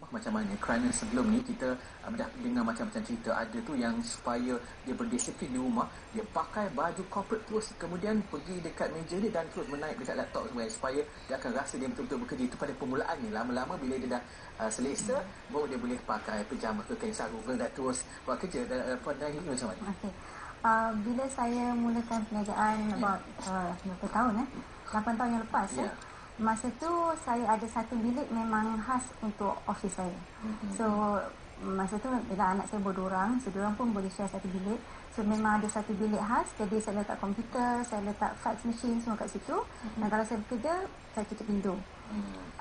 rumah macam mana, kerana sebelum ni kita dah dengar macam-macam cerita. Ada tu yang supaya dia berdisiplin di rumah, dia pakai baju corporate terus, kemudian pergi dekat meja dia dan terus menaik dekat laptop semua, supaya dia akan rasa dia betul-betul bekerja. Itu pada permulaan ni. Lama-lama bila dia dah selesa, baru dia boleh pakai pejama ke kain sarung dan terus buat kerja. Puan Daini macam mana? Okey. Bila saya mulakan perniagaan about berapa tahun 8 tahun yang lepas masa tu saya ada satu bilik memang khas untuk office saya. So masa tu bila anak saya berdua orang, so diorang pun boleh share satu bilik. So memang ada satu bilik khas, jadi saya letak komputer, saya letak fax machine semua kat situ. Dan kalau saya bekerja, saya tutup pintu.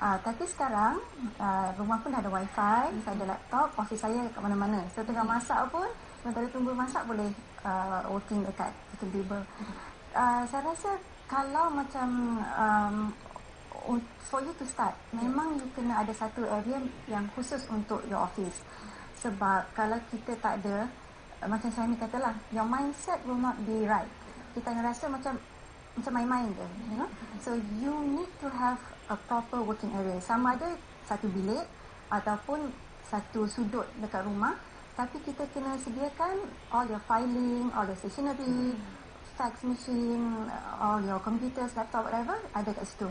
Tapi sekarang rumah pun dah ada wifi, saya ada laptop, office saya kat mana-mana. So tengah masak pun, sementara tunggu masak boleh working dekat kitchen table. Saya rasa kalau macam for you to start, memang you kena ada satu area yang khusus untuk your office. Sebab kalau kita tak ada, macam saya ni katalah, your mindset will not be right. Kita akan rasa macam main-main je, you know. So you need to have a proper working area. Sama ada satu bilik ataupun satu sudut dekat rumah, tapi kita kena sediakan all your filing, all your stationery, fax machine, all your computers, laptop, whatever, ada kat situ.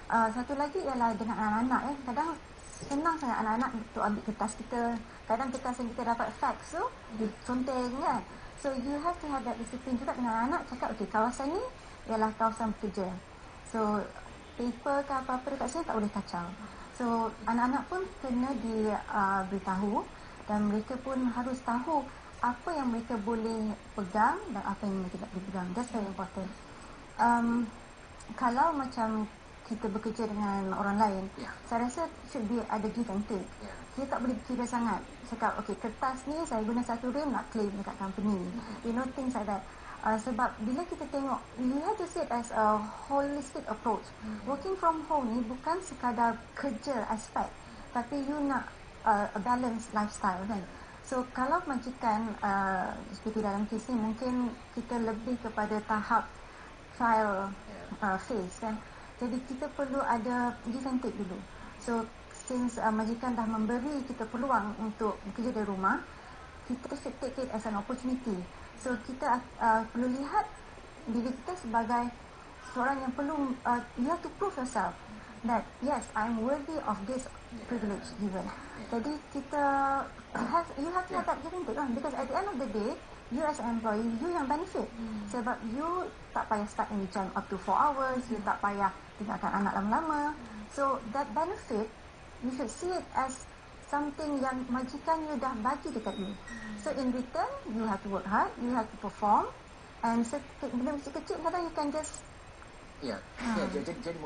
Satu lagi ialah dengan anak-anak kadang senang sangat anak-anak untuk ambil kertas kita. Kadang kertas yang kita dapat fax tu diconteng kan. So you have to have that discipline juga dengan anak. Cakap okey, kawasan ni ialah kawasan bekerja. So paper ke apa-apa dekat sini tak boleh kacau. So anak-anak pun kena diberitahu dan mereka pun harus tahu apa yang mereka boleh pegang dan apa yang mereka tak boleh pegang. That's very important. Kalau macam kita bekerja dengan orang lain, saya rasa should be ada give and take. Kita tak boleh kira sangat. Cakap, okay, kertas ni saya guna satu rim nak claim dekat company. You know, things like that. Sebab bila kita tengok, you have to see it as a holistic approach. Working from home ni bukan sekadar kerja aspek, tapi you nak a balanced lifestyle kan. So kalau majikan seperti dalam kes ni, mungkin kita lebih kepada tahap trial phase kan. Jadi kita perlu ada give and take dulu. So since majikan dah memberi kita peluang untuk bekerja dari rumah, kita should take it as an opportunity. So kita perlu lihat diri kita sebagai seorang yang perlu you have to prove yourself that yes, I'm worthy of this privilege given. Jadi kita you have to have that give and take because at the end of the day, you as an employee, you yang benefit. Sebab you tak payah start any jam up to 4 hours, you tak payah tinggalkan anak lama-lama. So that benefit, you should see it as something yang majikan you dah bagi dekat you. So in return, you have to work hard, you have to perform, and benda kecil kadang you can just jadi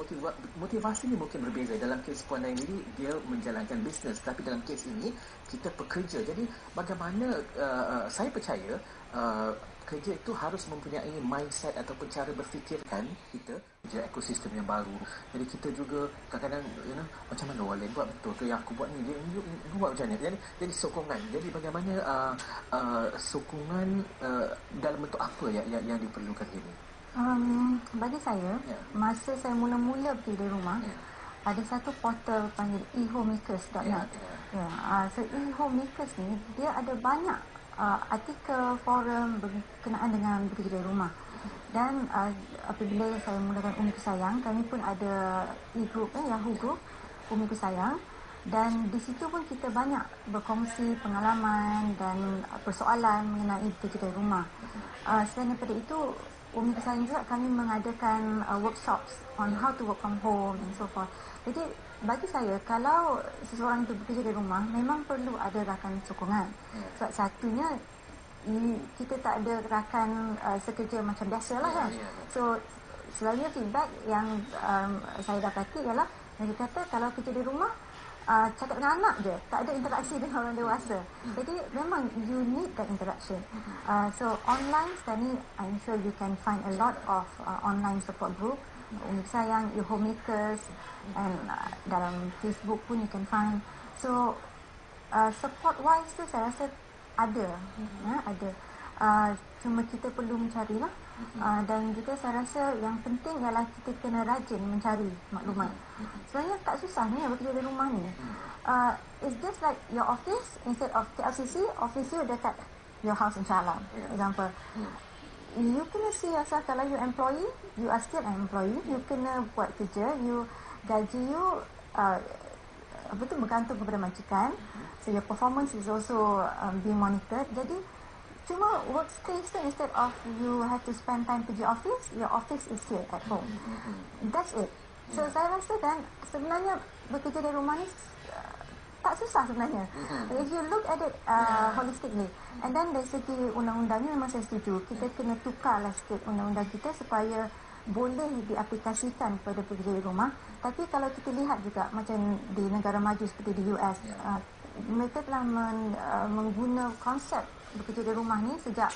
motivasi ni mungkin berbeza. Dalam kes Puan Daini ini, dia menjalankan bisnes, tapi dalam kes ini kita pekerja. Jadi bagaimana saya percaya kerja itu harus mempunyai mindset ataupun cara berfikirkan kita kerja ekosistem yang baru. Jadi kita juga kadang-kadang macam mana orang lain buat betul ke yang aku buat ni, dia buat macam mana. Jadi sokongan. Jadi bagaimana sokongan dalam bentuk apa yang diperlukan ini? Bagi saya, masa saya mula-mula pergi dari rumah, ada satu portal panggil ehomemakers.net. So ehomemakers ni dia ada banyak artikel, forum berkenaan dengan bekerja dari rumah. Dan apabila saya mulakan Umi Kusayang, kami pun ada e-group, Yahoo group Umi Kusayang. Dan di situ pun kita banyak berkongsi pengalaman dan persoalan mengenai bekerja dari rumah. Selain daripada itu, Umi Kusayang juga kami mengadakan workshops on how to work from home and so forth. Jadi bagi saya, kalau seseorang itu bekerja dari rumah, memang perlu ada rakan sokongan. Sebab satunya, kita tak ada rakan sekerja macam biasa lah kan. So selalunya feedback yang saya dapati ialah mereka kata kalau kerja di rumah, cakap dengan anak je, tak ada interaksi dengan orang dewasa. Jadi memang you need that interaction. So online sekarang ni, I'm sure you can find a lot of online support group. Umi Sayang, ehomemakers, and dalam Facebook pun you can find. So support wise tu saya rasa ada. Ada. Cuma kita perlu mencarilah. Dan juga saya rasa yang penting ialah kita kena rajin mencari maklumat. Sebenarnya tak susah ni bekerja dari rumah ni. It's just like your office, instead of KLCC, office you dekat your house insyaAllah. Example. You kena see yourself, kalau you employee, you are still an employee. You kena buat kerja, gaji you bergantung kepada majikan. So your performance is also being monitored. Jadi cuma workspace tu, instead of you have to spend time pergi office, your office is here at home. That's it. So saya rasa kan sebenarnya bekerja dari rumah ni tak susah sebenarnya. If you look at it holistically. And then dari segi undang-undangnya memang saya setuju. Kita kena tukarlah sikit undang-undang kita supaya boleh diaplikasikan kepada bekerja dari rumah. Tapi kalau kita lihat juga macam di negara maju seperti di US, mereka telah mengguna konsep bekerja dari rumah ni sejak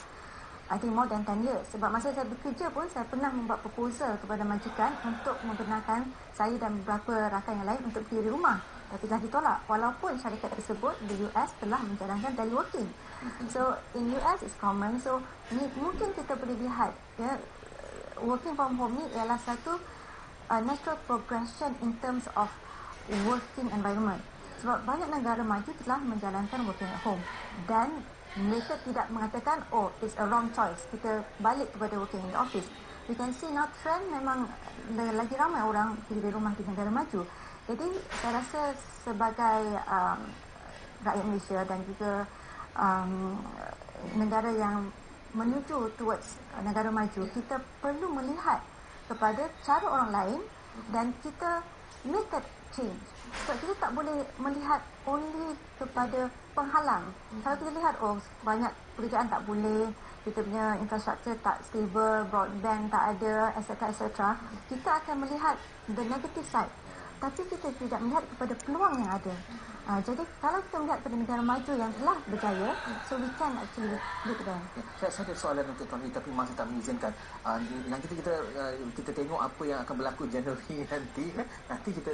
I think more than 10 years. Sebab masa saya bekerja pun saya pernah membuat proposal kepada majikan untuk membenarkan saya dan beberapa rakan yang lain untuk bekerja dari rumah. Tapi telah ditolak walaupun syarikat tersebut di US telah menjalankan teleworking. So in US it's common. So mungkin kita boleh lihat ya, working from home ni ialah satu natural progression in terms of working environment. Sebab banyak negara maju telah menjalankan working at home dan mereka tidak mengatakan it's a wrong choice, kita balik kepada working in the office. You can see now trend memang lagi ramai orang kerja dari rumah di negara maju. Jadi saya rasa sebagai rakyat Malaysia dan juga negara yang menuju towards negara maju, kita perlu melihat kepada cara orang lain dan kita make that change. Sebab kita tak boleh melihat only kepada penghalang. Kalau kita lihat banyak pekerjaan tak boleh, kita punya infrastruktur tak stable, broadband tak ada, etc. Kita akan melihat the negative side. Tapi kita tidak melihat kepada peluang yang ada. Jadi kalau kita melihat pada negara maju yang telah berjaya, so we can actually look at them. Saya ada soalan untuk Tuan Lee, tapi masa tak mengizinkan. Nanti kita tengok apa yang akan berlaku Januari nanti. Nanti kita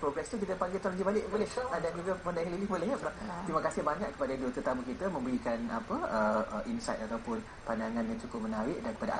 progress tu kita panggil Tuan Lee balik boleh? Dan juga Puan Dahil Lili boleh ya? Terima kasih banyak kepada dua tetamu kita memberikan insight ataupun pandangan yang cukup menarik dan kepada